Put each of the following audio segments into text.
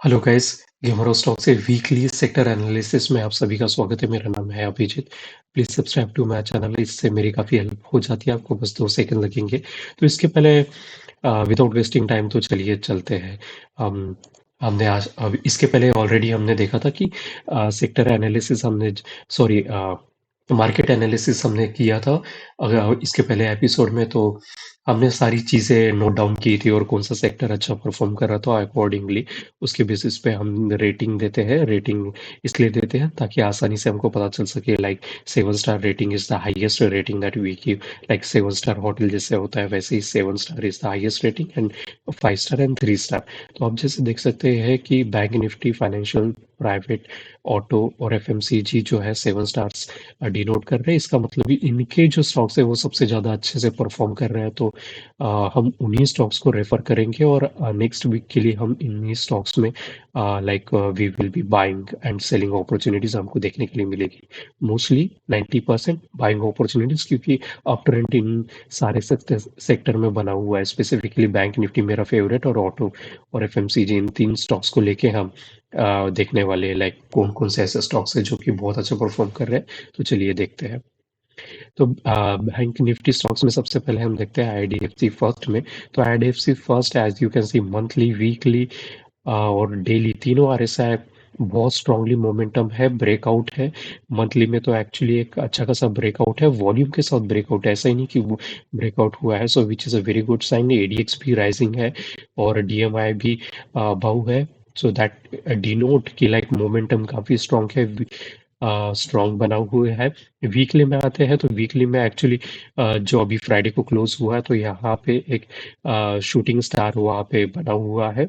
Hello guys, gamer of stock से weekly sector analysis में आप सभी का स्वागत है। मेरा नाम है Abhijit. Please subscribe to my channel. इससे मेरी काफ़ी हेल्प हो जाती है। आपको बस 2 सेकंड लगेंगे। तो इसके पहले विदाउट वेस्टिंग टाइम तो चलिए चलते हैं। हम हमने आज अब इसके पहले ऑलरेडी हमने देखा था कि सेक्टर एनालिसिस हमने सॉरी मार्केट एनालिसिस हमने किया था। अगर इसके पहले एपिसोड में तो हमने सारी चीज़ें नोट डाउन की थी और कौन सा सेक्टर अच्छा परफॉर्म कर रहा था अकॉर्डिंगली उसके बेसिस पे हम रेटिंग देते हैं। रेटिंग इसलिए देते हैं ताकि आसानी से हमको पता चल सके। Like 7 star rating is the highest rating that we give. Like 7 star hotel जैसे होता है वैसे ही 7 star is the highest rating and 5 star and 3 star. तो आप जैसे देख सकते हैं कि bank Nifty, financial, private, auto और एफएमसीजी जो है 7 स्टार्स डिनोट कर रहे हैं। इसका मतलब भी इनके जो स्टॉक्स है वो सबसे ज़्यादा अच्छे से परफॉर्म कर रहे हैं। तो हम उन्हीं स्टॉक्स को रेफर करेंगे और नेक्स्ट वीक के लिए हम इन्हीं स्टॉक्स में like we will be buying and selling opportunities हमको देखने के लिए मिलेगी। मोस्टली 90% बाइंग अपॉर्चुनिटीज, क्योंकि अप ट्रेंड इन सारे सेक्टर में बना हुआ है। स्पेसिफिकली बैंक निफ्टी मेरा फेवरेट और ऑटो और एफएमसीजी, इन 3 स्टॉक्स को लेके हम देखने वाले हैं। लाइक कौन कौन से ऐसे स्टॉक्स है जो कि बहुत अच्छा परफॉर्म कर रहे हैं। तो चलिए देखते हैं। तो बैंक निफ्टी स्टॉक्स में सबसे पहले हम देखते हैं आईडीएफसी फर्स्ट में। तो IDFC first as you can see monthly, weekly और डेली तीनों आरएसआई बहुत स्ट्रांगली मोमेंटम है, ब्रेकआउट है। मंथली में तो एक्चुअली एक अच्छा खासा ब्रेकआउट है, वॉल्यूम के साथ ब्रेकआउट है। ऐसा ही नहीं कि वो ब्रेकआउट हुआ है। So which is a very good sign. ADX भी राइजिंग है और डीएमआई भी अबव है। सो दैट डिनोट कि लाइक मोमेंटम काफ़ी स्ट्रांग है, स्ट्रांग बना हुआ है। वीकली में आते हैं तो वीकली में एक्चुअली जो अभी फ्राइडे को क्लोज हुआ है तो यहाँ पे एक शूटिंग स्टार वहाँ पे बना हुआ है।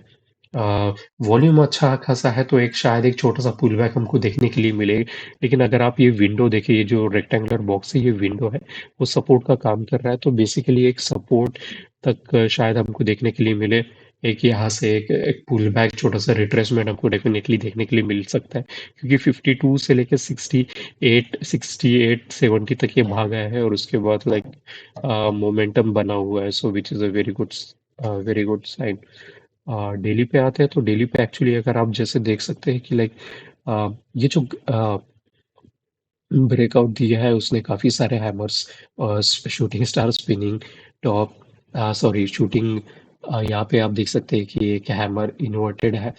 वॉल्यूम अच्छा खासा है तो एक शायद एक छोटा सा पुल बैक हमको देखने के लिए मिले। लेकिन अगर आप ये विंडो देखिए, ये जो रेक्टेंगुलर बॉक्स है, ये विंडो है, वो सपोर्ट का काम कर रहा है। तो बेसिकली एक सपोर्ट तक शायद हमको देखने के लिए मिले। एक यहाँ से एक पुल बैक, छोटा सा रिट्रेसमेंट हमको डेफिनेटली देखने के लिए मिल सकता है, क्योंकि 52 से लेकर 68 70 तक ये भागा है और उसके बाद लाइक मोमेंटम बना हुआ है। So which is a very good sign. Daily पे आते हैं तो डेली पे एक्चुअली अगर आप जैसे देख सकते हैं कि लाइक ये जो ब्रेकआउट दिया है उसने काफ़ी सारे hammers, shooting star, spinning top, sorry shooting, यहाँ पे आप देख सकते हैं कि एक हैमर इन्वर्टेड है।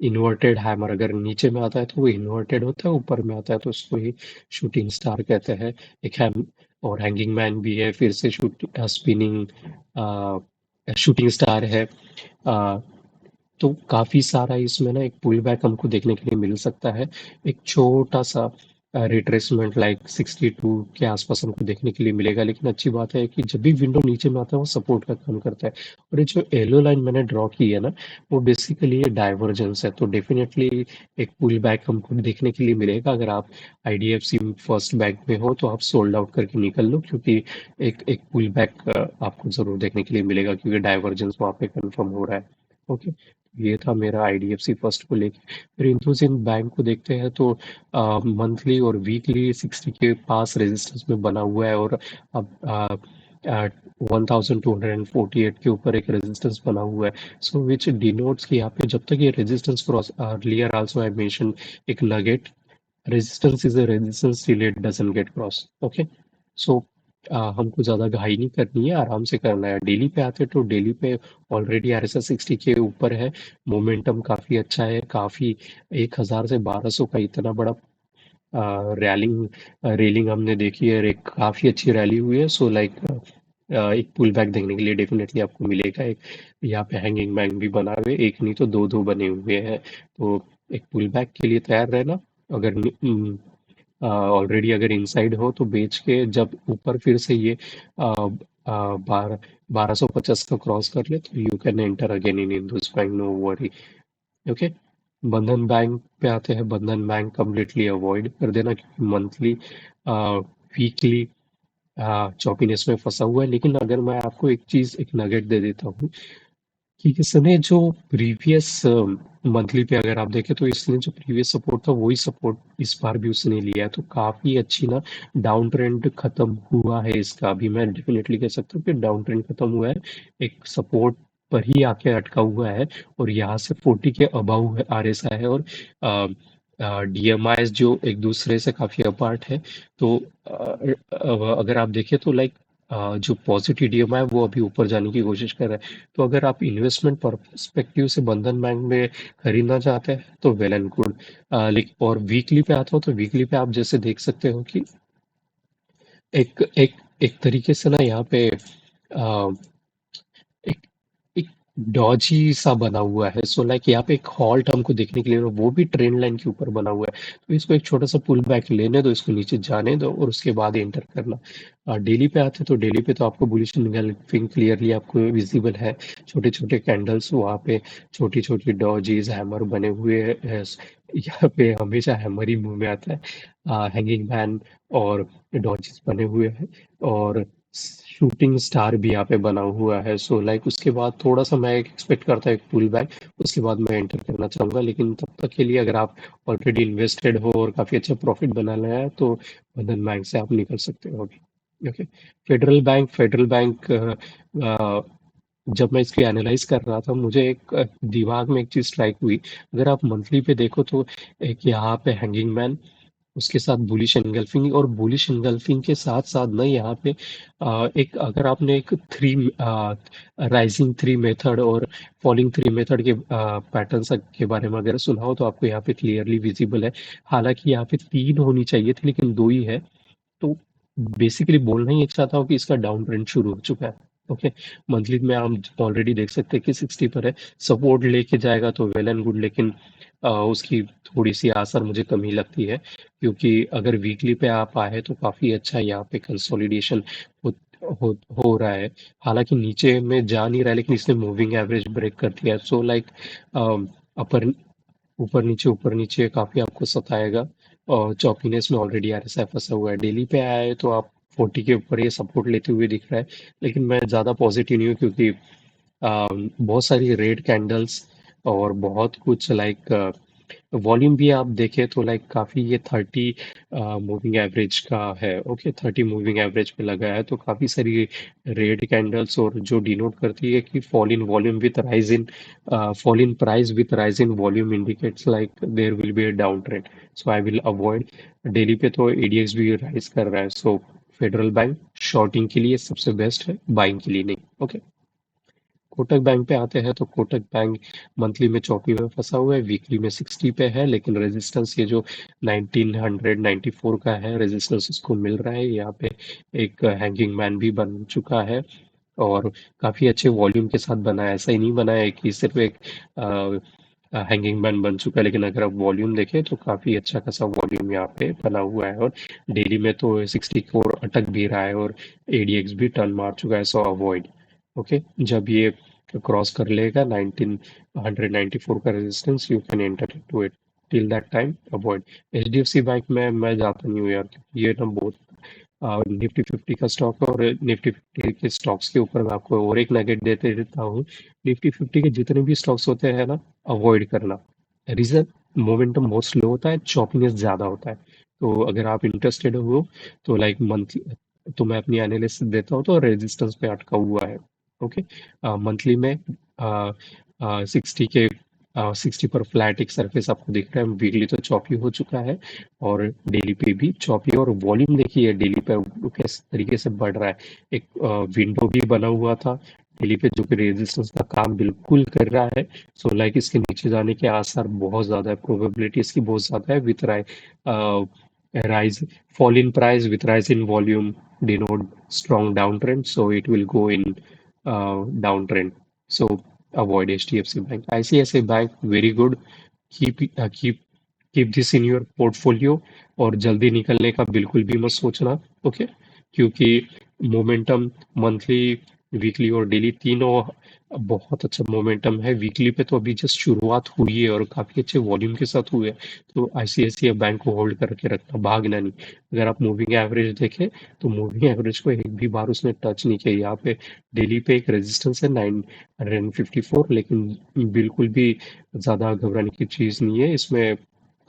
इन्वर्टेड हैमर अगर नीचे में आता है तो वो इन्वर्टेड होता है, ऊपर में आता है तो उसको ही शूटिंग स्टार कहते हैं। एक हैम और हैंगिंग मैन भी है, फिर से स्पिनिंग शूटिंग स्टार है। अ, तो काफ़ी सारा इसमें ना एक पुल बैक हमको देखने के लिए मिल सकता है। एक छोटा सा रिट्रेसमेंट लाइक 62 के आसपास हमको देखने के लिए मिलेगा। लेकिन अच्छी बात है कि जब भी विंडो नीचे में आता है वो सपोर्ट का काम करता है। और ये जो येलो लाइन मैंने ड्रॉ की है ना, वो बेसिकली ये डाइवर्जेंस है। तो डेफिनेटली एक पुल बैक हमको देखने के लिए मिलेगा। अगर आप आईडीएफसी फर्स्ट बैंक में हो तो आप सोल्ड आउट करके निकल लो, क्योंकि एक एक पुल बैक आपको ज़रूर देखने के लिए मिलेगा, क्योंकि डाइवर्जेंस वहाँ पे कंफर्म हो रहा है। ओके, ये था मेरा आईडीएफसी फर्स्ट को लेके। फिर इंडसइंड बैंक को देखते हैं तो मंथली और वीकली 60 के पास रेजिस्टेंस में बना हुआ है और अब 1248 के ऊपर एक रेजिस्टेंस बना हुआ है। सो विच डिनोट्स कि यहाँ पे जब तक ये resistance cross, earlier also I mention एक nugget, resistance is a resistance till it doesn't get cross. Okay, so हमको ज़्यादा घाई नहीं करनी है, आराम से करना है। डेली पे आते तो डेली पे ऑलरेडी आरएसआई 60 के ऊपर है। मोमेंटम काफ़ी अच्छा है, काफ़ी 1000 से 1200 का इतना बड़ा रैलिंग रेलिंग हमने देखी है। एक काफ़ी अच्छी रैली हुई है। सो लाइक एक पुल बैक देखने के लिए डेफिनेटली आपको मिलेगा। एक यहाँ पे हैंगिंग बैग भी बना हुए, एक नहीं तो दो दो बने हुए हैं। तो एक पुल बैक के लिए तैयार रहना। अगर ऑलरेडी अगर इनसाइड हो तो बेच के, जब ऊपर फिर से ये बारह 1250 का क्रॉस कर ले तो you can enter again in Indus bank, no worry. Okay, Bandhan bank पे आते हैं। बंधन बैंक कम्प्लीटली अवॉइड कर देना, क्योंकि मंथली, वीकली चौपीनेस में फंसा हुआ है। लेकिन अगर मैं आपको एक चीज, एक नगेट दे देता हूँ कि इसने जो प्रीवियस मंथली पे अगर आप देखें तो इसने जो प्रीवियस सपोर्ट था वही सपोर्ट इस बार भी उसने लिया है। तो काफी अच्छी ना डाउन ट्रेंड खत्म हुआ है इसका। अभी मैं डेफिनेटली कह सकता हूँ कि डाउन ट्रेंड खत्म हुआ है। एक सपोर्ट पर ही आके अटका हुआ है और यहाँ से 40 के अबाउ आरएसआई है और डीएमआईज जो एक दूसरे से काफी अपार्ट है। तो अगर आप देखें तो लाइक जो पॉजिटिव डीएमआई है वो अभी ऊपर जाने की कोशिश कर रहा है। तो अगर आप इन्वेस्टमेंट पर्सपेक्टिव से बंधन बैंक में खरीदना चाहते हैं तो वेल एंड गुड। लेकिन और वीकली पे आता हो तो वीकली पे आप जैसे देख सकते हो कि एक एक एक तरीके से ना यहाँ पे एक एक डॉजी सा बना हुआ है। सो लाइक यहाँ पे एक हॉल्ट हमको देखने के लिए वो भी ट्रेंड लाइन के ऊपर बना हुआ है। तो इसको एक छोटा सा पुल बैक लेने दो, इसको नीचे जाने दो और उसके बाद एंटर करना। डेली पे आते तो डेली पे तो आपको बुलिश एंगल्फिंग क्लियरली आपको विजिबल है। छोटे छोटे कैंडल्स वहाँ पे, छोटी छोटी डॉजीज हैमर बने हुए हैं। यहाँ पे हमेशा हैमर ही मुंह में आता है। हैंगिंग मैन और डॉजीज बने हुए हैं और शूटिंग स्टार भी यहाँ पे बना हुआ है। सो लाइक उसके बाद थोड़ा सा मैं एक्सपेक्ट करता हूँ एक पुल बैक, उसके बाद मैं एंटर करना चाहूंगा। लेकिन तब तक के लिए अगर आप ऑलरेडी इन्वेस्टेड हो और काफी अच्छा प्रॉफिट बनाना है तो बंधन बैंक से आप निकल सकते हो अभी। ओके। फेडरल बैंक जब मैं इसकी एनालाइज कर रहा था मुझे एक दिमाग में एक चीज स्ट्राइक हुई। अगर आप मंथली पे देखो तो एक यहाँ पे हैंगिंग मैन, उसके साथ बुलिश एंगल्फिंग और बुलिश एंगल्फिंग के साथ साथ ना यहाँ पे एक अगर आपने एक थ्री राइजिंग थ्री मेथड और फॉलिंग थ्री मेथड के पैटर्न के बारे में अगर सुना हो तो आपको यहाँ पे क्लियरली विजिबल है। हालांकि यहाँ पे तीन होनी चाहिए थी लेकिन दो ही है। तो बेसिकली बोलना ही चाहता हूँ कि इसका डाउन ट्रेंड शुरू हो चुका है। ओके। मंथली में आप ऑलरेडी देख सकते हैं कि 60 पर है। सपोर्ट लेके जाएगा तो वेल एंड गुड, लेकिन उसकी थोड़ी सी आसार मुझे कम ही लगती है, क्योंकि अगर वीकली पे आप आए तो काफी अच्छा यहाँ पे कंसोलिडेशन हो, हो रहा है। हालांकि नीचे में जा नहीं रहा है लेकिन इसने मूविंग एवरेज ब्रेक कर दिया है। सो लाइक अपर ऊपर नीचे काफी आपको सताएगा। और चौपीनेस में ऑलरेडी आरएसआई फंसा हुआ है। डेली पे आया है तो आप 40 के ऊपर ये सपोर्ट लेते हुए दिख रहा है। लेकिन मैं ज्यादा पॉजिटिव नहीं हूँ क्योंकि बहुत सारी रेड कैंडल्स और बहुत कुछ लाइक वॉल्यूम भी आप देखें तो लाइक काफी ये 30 मूविंग एवरेज का है। ओके। 30 मूविंग एवरेज पे लगा है तो काफी सारी रेड कैंडल्स और जो डिनोट करती है कि fall in volume with rise in fall in price with rise in volume indicates like there will be a down trend. So I will avoid. Daily पे तो एडीएक्स भी राइज कर रहा है। सो फेडरल बैंक शॉर्टिंग के लिए सबसे best है, बाइंग के लिए नहीं। ओके। कोटक बैंक पे आते हैं तो कोटक बैंक मंथली में 34 में फंसा हुआ है, वीकली में 60 पे है। लेकिन रेजिस्टेंस ये जो 1994 का है रेजिस्टेंस उसको मिल रहा है। यहाँ पे एक हैंगिंग मैन भी बन चुका है और काफी अच्छे वॉल्यूम के साथ बना है। ऐसा ही नहीं बना है कि सिर्फ एक हैंगिंग मैन बन चुका है, लेकिन अगर आप वॉल्यूम देखें तो काफी अच्छा खासा वॉल्यूम यहाँ पे बना हुआ है। और डेली में तो 60 को अटक भी रहा है और एडीएक्स भी टर्न मार चुका है। सो अवॉइड। ओके। जब ये क्रॉस कर लेगा 1994 का resistance you can enter into it. Till that time avoid. HDFC bank में मैं जाता नहीं हूँ यार, क्योंकि ये ना बहुत निफ्टी 50 का स्टॉक है और निफ्टी 50 के स्टॉक्स के ऊपर मैं आपको और एक नगेट देते देता हूँ। निफ्टी 50 के जितने भी स्टॉक्स होते हैं ना, अवॉइड करना। रीजन, मोमेंटम बहुत स्लो होता है, चॉपीनेस ज्यादा होता है। तो अगर आप इंटरेस्टेड हो तो लाइक मंथली, तो मैं अपनी एनालिसिस देता हूँ तो रेजिस्टेंस पे अटका हुआ है। ओके। मंथली में 60 के 60 पर फ्लैट एक सरफेस आपको दिख रहा है। वीकली तो चॉपी हो चुका है और डेली पे भी चॉपी। और वॉल्यूम देखिए डेली पे वो किस तरीके से बढ़ रहा है। एक विंडो भी बना हुआ था डेली पे जो कि रेजिस्टेंस का काम बिल्कुल कर रहा है। सो लाइक इसके नीचे जाने के आसार बहुत ज्यादा है, प्रोबेबिलिटी इसकी बहुत ज्यादा है with rise fall in price with rise in volume denote strong downtrend, so it will go in downtrend. So avoid HDFC Bank. ICICI Bank very good. Keep this in your portfolio और जल्दी निकलने का बिल्कुल भी मत सोचना। Okay. क्योंकि momentum monthly, weekly और डेली तीनों बहुत अच्छा मोमेंटम है। वीकली पे तो अभी जस्ट शुरुआत हुई है और काफी अच्छे वॉल्यूम के साथ हुए है। तो आईसीआईसीआई बैंक को होल्ड करके रखना, भागना नहीं। अगर आप मूविंग एवरेज देखें तो मूविंग एवरेज को एक भी बार उसने टच नहीं किया। यहाँ पे डेली पे एक रेजिस्टेंस है 954, लेकिन बिल्कुल भी ज्यादा घबराने की चीज नहीं है इसमें।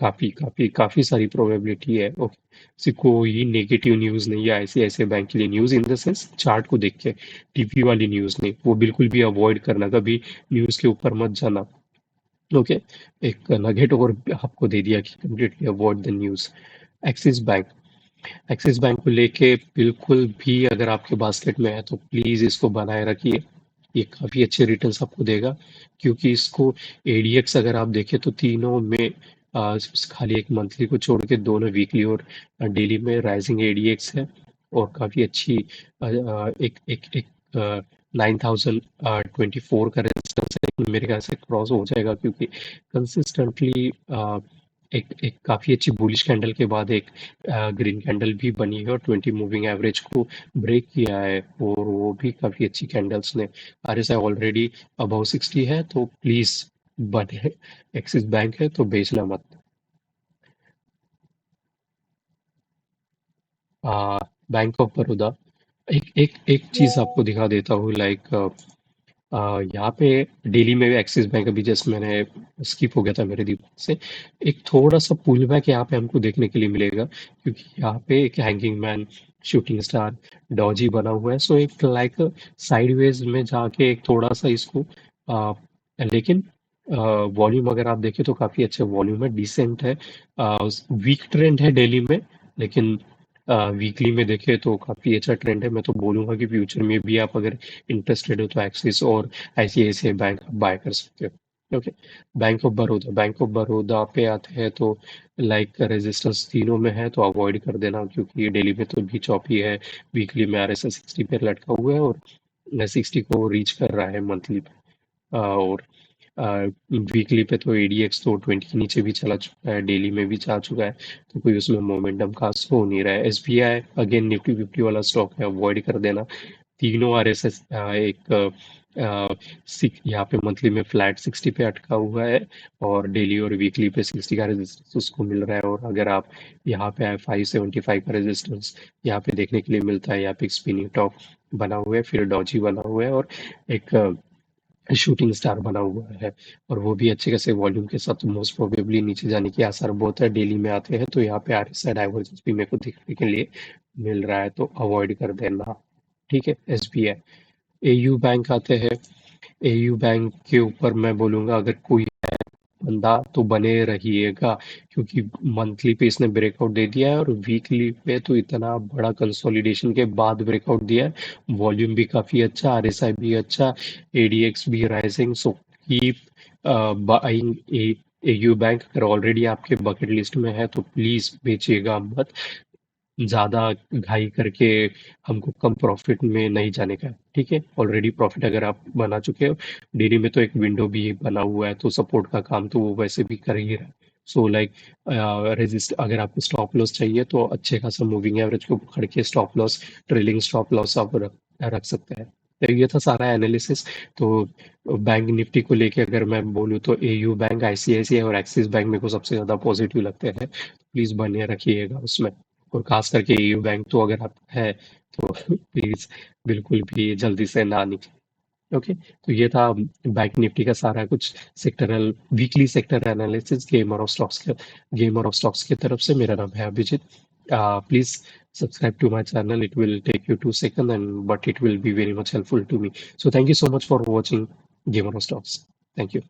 काफी काफी काफी सारी प्रोबेबिलिटी है। ओके, से कोई नेगेटिव न्यूज नहीं है ऐसे ऐसे बैंक के लिए। News in the sense chart को देख के, टीवी वाली न्यूज नहीं, वो बिल्कुल भी अवॉइड करना, कभी न्यूज के ऊपर मत जाना। ओके, एक नगेट और आपको दे दिया कि completely avoid the news. Axis bank, axis bank को लेके बिल्कुल भी अगर आपके बास्केट में है तो प्लीज इसको बनाए रखिए। ये काफी अच्छे रिटर्न्स आपको देगा, क्योंकि इसको एडीएक्स अगर आप देखें तो तीनों में खाली एक मंथली को छोड़ के दोनों वीकली और डेली में राइजिंग एडीएक्स है। और काफी अच्छी एक एक एक 9024 का रेजिस्टेंस है, मेरे ख्याल से क्रॉस हो जाएगा, क्योंकि कंसिस्टेंटली एक एक काफी अच्छी बुलिश कैंडल के बाद एक ग्रीन कैंडल भी बनी है और 20 मूविंग एवरेज को ब्रेक किया है, और वो भी काफी अच्छी कैंडल्स ने। आरएसआई ऑलरेडी अबव 60 है, तो प्लीज बने। एक्सिस बैंक है तो बेचना मत। बैंक ऑफ बड़ौदा, एक एक एक चीज आपको दिखा देता हूँ, लाइक यहाँ पे डेली में एक्सिस बैंक अभी जस्ट मैंने स्किप हो गया था मेरे दिमाग से। एक थोड़ा सा पुल बैक यहाँ पे हमको देखने के लिए मिलेगा, क्योंकि यहाँ पे एक hanging man, shooting star, Doge बना हुआ है। सो एक लाइक साइडवेज में जाके एक थोड़ा सा इसको लेकिन वॉल्यूम अगर आप देखें तो काफी अच्छा वॉल्यूम है, डिसेंट है। वीक ट्रेंड है डेली में, लेकिन वीकली में देखें तो काफी अच्छा ट्रेंड है। मैं तो बोलूंगा कि फ्यूचर में भी आप अगर इंटरेस्टेड हो तो एक्सिस और आईसीआईसीआई बैंक बाय कर सकते हो। Okay, bank of Baroda, bank of Baroda पे आते हैं तो लाइक रेजिस्टेंस तीनों में है तो अवॉइड कर देना, क्योंकि डेली में तो भी चौपी है, वीकली में आरएसआई 60 पे लटका हुआ है और 60 को रीच कर रहा है मंथली पे। और वीकली पे तो एडीएक्स तो 20 के नीचे भी चला चुका है, डेली में भी जा चुका है, तो कोई उसमें मोमेंटम खास हो नहीं रहा है। एसबीआई अगेन निफ्टी 50 वाला स्टॉक है, अवॉइड कर देना। तीनों आरएसएस एक यहाँ पे मंथली में फ्लैट 60 पे अटका हुआ है, और डेली और वीकली पे 60 का रेजिस्टेंस उसको मिल रहा है। और अगर आप यहाँ पे 575 का रेजिस्टेंस यहाँ पे देखने के लिए मिलता है, यहाँ पे एक स्पिनिंग टॉप बना हुआ है, फिर डॉजी बना हुआ है, और एक शूटिंग स्टार बना हुआ है, और वो भी अच्छे खासे वॉल्यूम के साथ, मोस्ट प्रोबेबली नीचे जाने की आसार बहुत है। डेली में आते हैं तो यहाँ पे आरएसआई डाइवर्जेंस भी मेरे को देखने के लिए मिल रहा है, तो अवॉइड कर देना। ठीक है, एसबीआई। एयू बैंक आते हैं। एयू बैंक के ऊपर मैं बोलूंगा अगर कोई बंदा तो बने रहिएगा, क्योंकि मंथली पे इसने ब्रेकआउट दे दिया है, और वीकली पे तो इतना बड़ा कंसोलिडेशन के बाद ब्रेकआउट दिया है। वॉल्यूम भी काफी अच्छा, आरएसआई भी अच्छा, एडीएक्स भी rising. So keep buying AU bank. अगर ऑलरेडी आपके बकेट लिस्ट में है तो प्लीज बेचिएगा मत, ज़्यादा घाई करके हमको कम प्रॉफिट में नहीं जाने का है। ठीक है, ऑलरेडी प्रॉफिट अगर आप बना चुके हो, डेली में तो एक विंडो भी बना हुआ है, तो सपोर्ट का काम तो वो वैसे भी कर ही रहा है। सो लाइक रेजिस्ट, अगर आपको स्टॉप लॉस चाहिए तो अच्छे खासा मूविंग एवरेज को पकड़ के stop loss, trailing stop loss आप रख सकते हैं। तो ये था सारा एनालिसिस। तो बैंक निफ्टी को लेके अगर मैं बोलूँ तो एयू बैंक, आईसीआईसीआई और एक्सिस बैंक मेरे को सबसे ज़्यादा पॉजिटिव लगते हैं। प्लीज़ बने रखिएगा उसमें। और खास करके एयू बैंक तो अगर आप है तो प्लीज बिल्कुल भी जल्दी से ना निकले। ओके, तो ये था बैंक निफ्टी का सारा कुछ sectoral, weekly sector analysis gamer of stocks की तरफ से। मेरा नाम है Abhijit. Please subscribe to my channel. It will take you 2 seconds, and but it will be very much helpful to me. So thank you so much for watching Gamer of Stocks. Thank you.